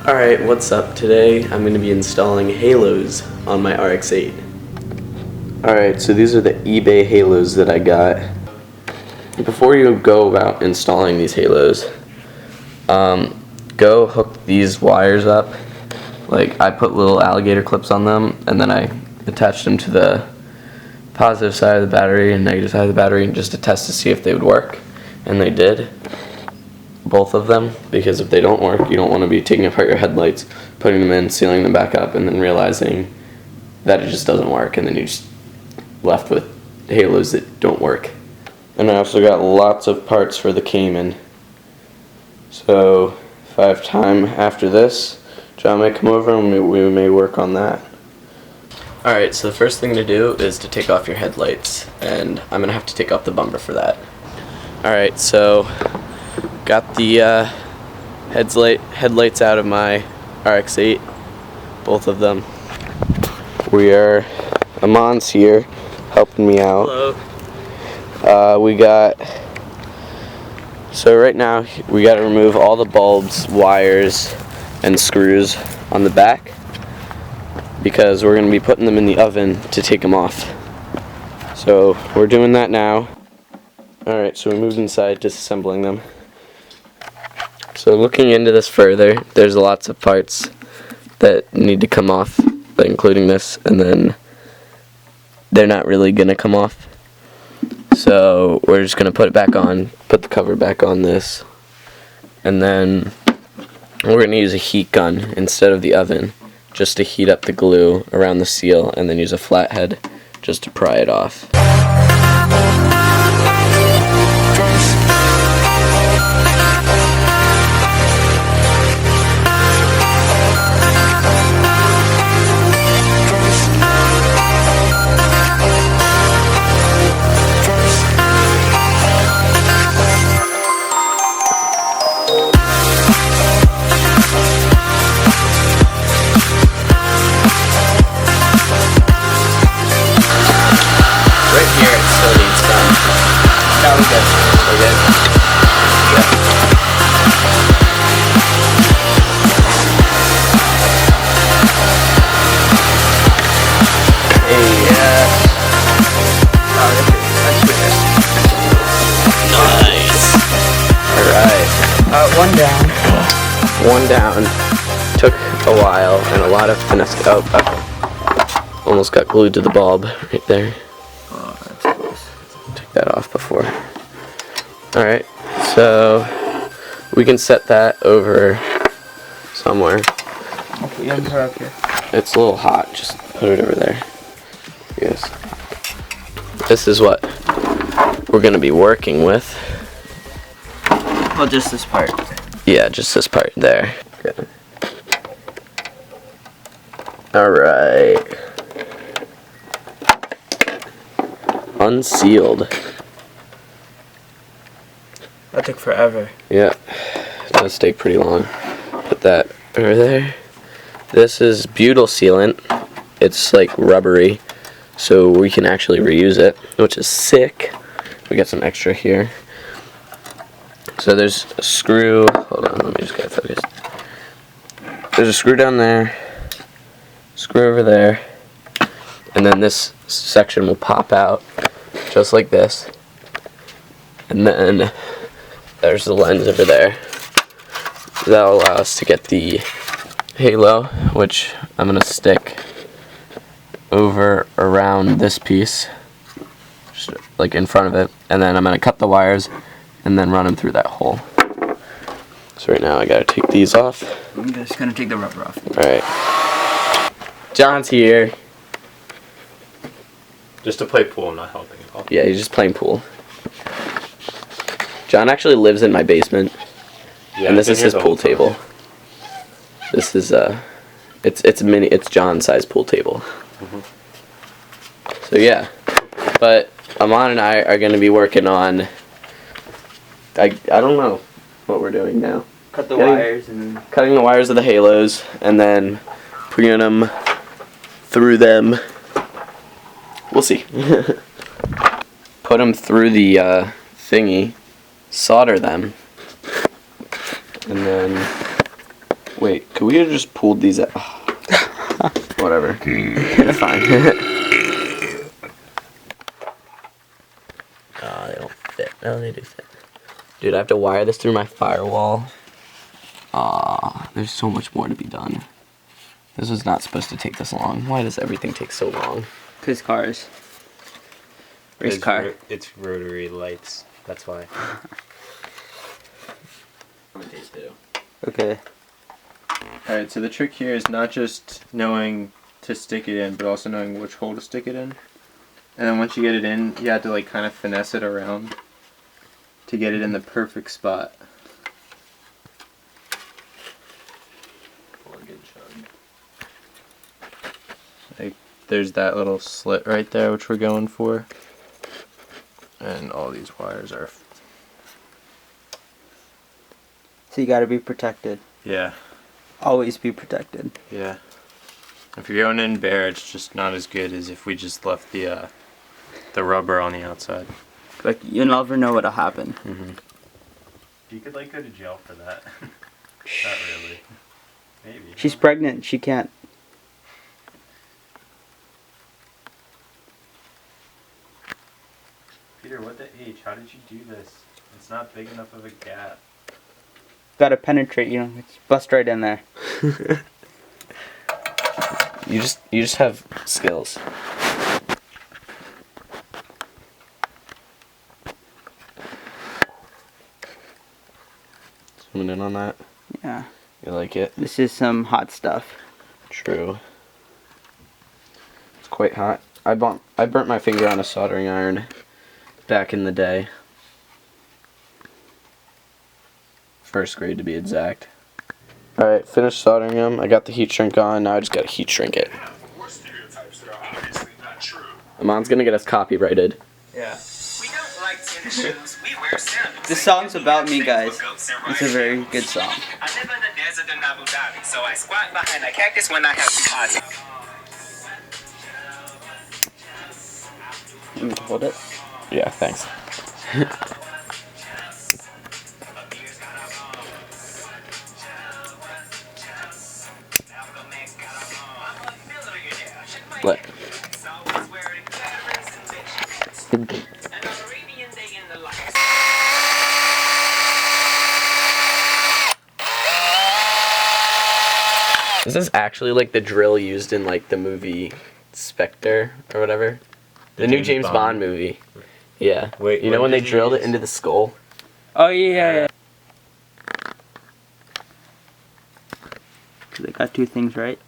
Alright, what's up? Today I'm going to be installing halos on my RX8. Alright, so these are the eBay halos that I got. Before you go about installing these halos, go hook these wires up. Like, I put little alligator clips on them, and then I attached them to the positive side of the battery and negative side of the battery just to test to see if they would work. And they did. Both of them, because if they don't work, you don't want to be taking apart your headlights, putting them in, sealing them back up, and then realizing that it just doesn't work, and then you're just left with halos that don't work. And I also got lots of parts for the Cayman. So if I have time after this, John may come over and we may work on that. Alright, so the first thing to do is to take off your headlights, and I'm going to have to take off the bumper for that. Alright, so got the headlights out of my RX8, both of them. Amon's here helping me out. Hello. So right now we got to remove all the bulbs, wires, and screws on the back because we're going to be putting them in the oven to take them off. So we're doing that now. Alright, so we moved inside, disassembling them. So looking into this further, there's lots of parts that need to come off, including this, and then they're not really going to come off. So we're just going to put it back on, put the cover back on this, and then we're going to use a heat gun instead of the oven just to heat up the glue around the seal, and then use a flathead just to pry it off. Right here, it still needs done. No, we're good. We're good. Yeah. Hey, nice. Alright. One down. Took a while and a lot of finesse. Oh, almost got glued to the bulb right there. Take that off before. Alright, so we can set that over somewhere. Okay, you can put it up here. It's a little hot, just put it over there. Yes. This is what we're going to be working with. Well, just this part. Yeah, just this part there. Good. Alright. Unsealed. That took forever. Yeah, it does take pretty long. Put that over there. This is butyl sealant. It's like rubbery, so we can actually reuse it, which is sick. We got some extra here. So there's a screw. Hold on, let me just get focused. There's a screw down there, screw over there, and then this section will pop out just like this, and then there's the lens over there. That'll allow us to get the halo, which I'm going to stick over around this piece, just like in front of it, and then I'm going to cut the wires and then run them through that hole. So right now I got to take these off. I'm just going to take the rubber off. Alright. John's here. Just to play pool, not helping at all. Yeah, he's just playing pool. John actually lives in my basement, Yeah, and this is his pool table. This is it's John's-sized pool table. So yeah, but Amon and I are going to be working on. I don't know what we're doing now. Cut the wires and cutting the wires of the halos, and then putting them through them. We'll see. Put them through the thingy, solder them, and then Wait, could we have just pulled these out? Whatever. It's fine. Oh, they don't fit. No, they do fit. Dude, I have to wire this through my firewall. Aw, there's so much more to be done. This was not supposed to take this long. Why does everything take so long? Cause cars. Race car. It's rotary lights. That's why. Okay. Alright, so the trick here is not just knowing to stick it in, but also knowing which hole to stick it in. And then once you get it in, you have to like kind of finesse it around to get it in the perfect spot. Like, there's that little slit right there, which we're going for. And all these wires are... So you gotta be protected. Yeah. Always be protected. Yeah. If you're going in bare, it's just not as good as if we just left the rubber on the outside. Like, you'll never know what'll happen. Mm-hmm. You could like go to jail for that. Not really. Maybe. She's pregnant. She can't. Peter, what the H? How did you do this? It's not big enough of a gap. Gotta penetrate, you know. It's bust right in there. You just have skills. Zooming in on that. Yeah. You like it? This is some hot stuff. True. It's quite hot. I burnt my finger on a soldering iron back in the day. First grade to be exact. Alright, finished soldering them. I got the heat shrink on. Now I just gotta heat shrink it. Amon's gonna get us copyrighted. Yeah. This song's about me, guys. It's a very good song. So I squat behind a cactus when I have party. You want to hold it? Yeah, thanks. What? This is actually like the drill used in like the movie Spectre or whatever. The new James Bond movie. Yeah. Wait, you know what when they did you drilled use? it into the skull? Oh, yeah. They got two things right.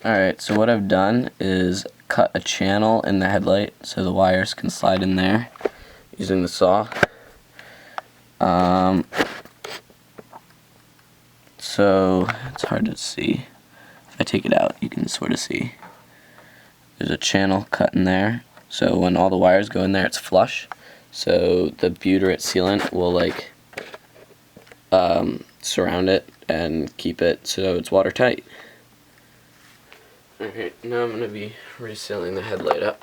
Alright, so what I've done is cut a channel in the headlight so the wires can slide in there using the saw. So it's hard to see. If I take it out, you can sort of see. There's a channel cut in there, so when all the wires go in there, it's flush. So the butyrate sealant will like surround it and keep it so it's watertight. Alright, now I'm going to be resealing the headlight up.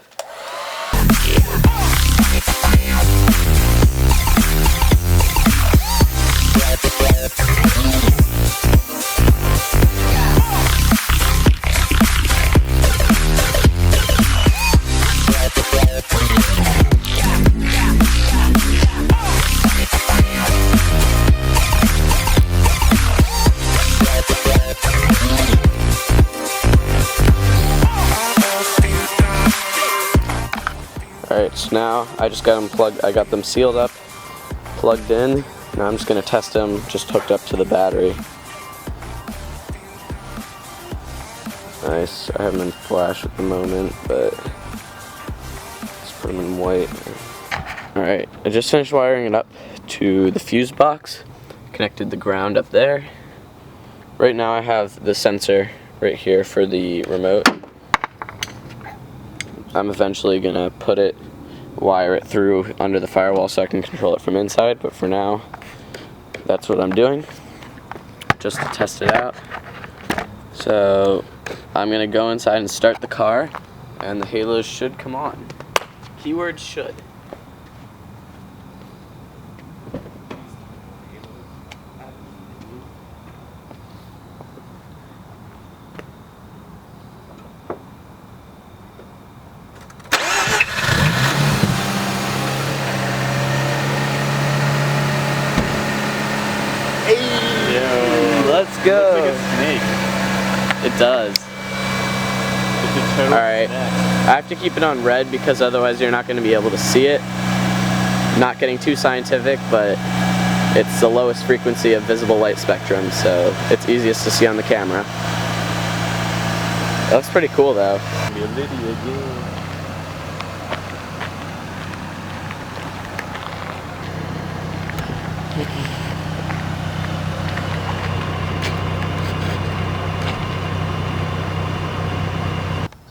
Alright, so now I just got them plugged, I got them sealed up, plugged in. Now I'm just going to test them just hooked up to the battery. Nice, I have them in flash at the moment, but let's put them in white. Alright, I just finished wiring it up to the fuse box, connected the ground up there. Right now I have the sensor right here for the remote. I'm eventually going to wire it through under the firewall so I can control it from inside, but for now, that's what I'm doing, just to test it out. So, I'm going to go inside and start the car, and the halos should come on. Keyword should. Let's go. Looks like a snake. It does. It's a total Alright. snake. I have to keep it on red because otherwise you're not going to be able to see it. Not getting too scientific, but it's the lowest frequency of visible light spectrum, so it's easiest to see on the camera. That looks pretty cool though. Be a Liddy again.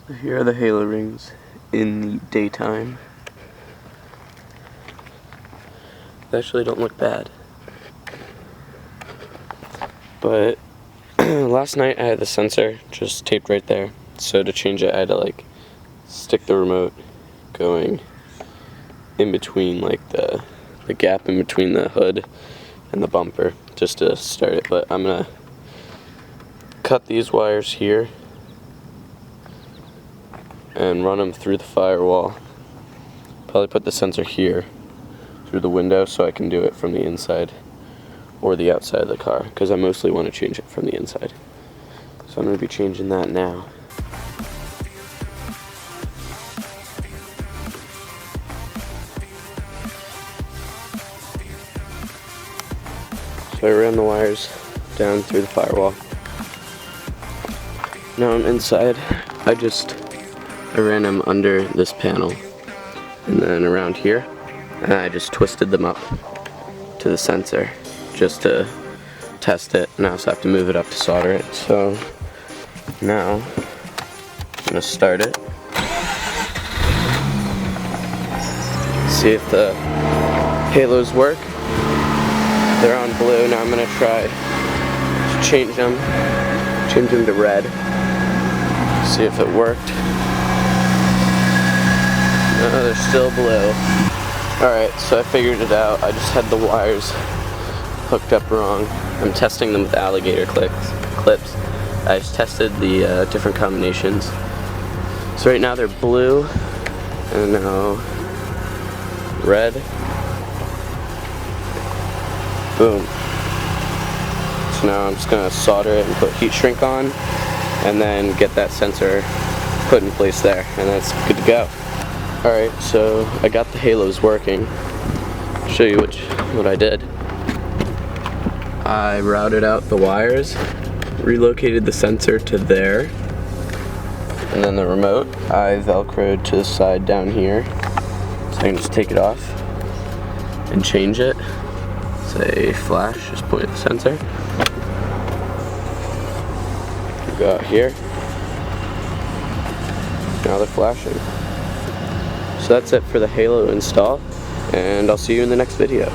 So here are the halo rings in the daytime. They actually don't look bad. But last night I had the sensor just taped right there. So to change it I had to like stick the remote going in between like the gap in between the hood and the bumper just to start it. But I'm gonna cut these wires here and run them through the firewall. Probably put the sensor here through the window so I can do it from the inside or the outside of the car, because I mostly want to change it from the inside. So I'm going to be changing that now. So I ran the wires down through the firewall. Now I'm inside. I ran them under this panel and then around here, and I just twisted them up to the sensor just to test it, and I also have to move it up to solder it. So now I'm gonna start it, see if the halos work. They're on blue. Now I'm gonna try to change them to red, see if it worked. No, they're still blue. Alright, so I figured it out. I just had the wires hooked up wrong. I'm testing them with alligator clips. I just tested the different combinations. So right now they're blue, and now red. Boom. So now I'm just gonna solder it and put heat shrink on, and then get that sensor put in place there, and that's good to go. Alright, so I got the halos working. I'll show you what I did. I routed out the wires, relocated the sensor to there, and then the remote I velcroed to the side down here, so I can just take it off and change it. Say flash, just point at the sensor. Go out here. Now they're flashing. So that's it for the halo install, and I'll see you in the next video.